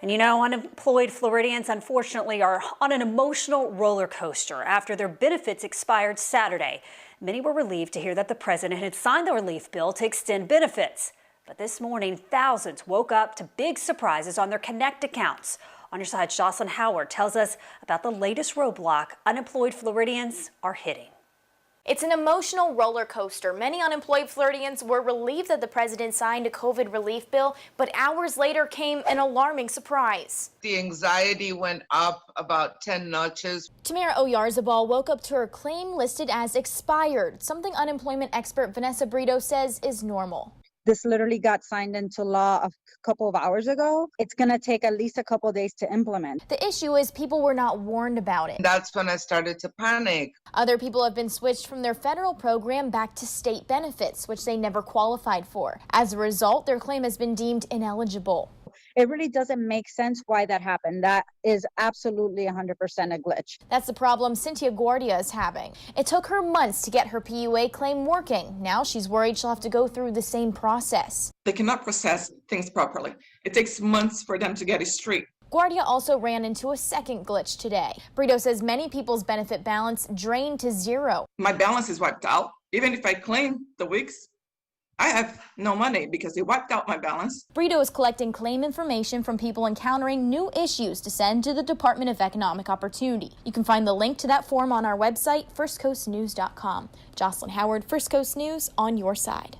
And you know, unemployed Floridians unfortunately are on an emotional roller coaster after their benefits expired Saturday. Many were relieved to hear that the president had signed the relief bill to extend benefits. But this morning, thousands woke up to big surprises on their Connect accounts. On your side, Jocelyn Howard tells us about the latest roadblock unemployed Floridians are hitting. It's an emotional roller coaster. Many unemployed Floridians were relieved that the president signed a COVID relief bill, but hours later came an alarming surprise. The anxiety went up about 10 notches. Tamara Oyarzabal woke up to her claim listed as expired, something unemployment expert Vanessa Brito says is normal. This literally got signed into law a couple of hours ago. It's going to take at least a couple of days to implement. The issue is people were not warned about it. That's when I started to panic. Other people have been switched from their federal program back to state benefits, which they never qualified for. As a result, their claim has been deemed ineligible. It really doesn't make sense why that happened. That is absolutely 100% a glitch. That's the problem Cynthia Guardia is having. It took her months to get her PUA claim working. Now she's worried she'll have to go through the same process. They cannot process things properly. It takes months for them to get it straight. Guardia also ran into a second glitch today. Brito says many people's benefit balance drained to zero. My balance is wiped out. Even if I claim the weeks, I have no money because they wiped out my balance. Brito is collecting claim information from people encountering new issues to send to the Department of Economic Opportunity. You can find the link to that form on our website, firstcoastnews.com. Jocelyn Howard, First Coast News, on your side.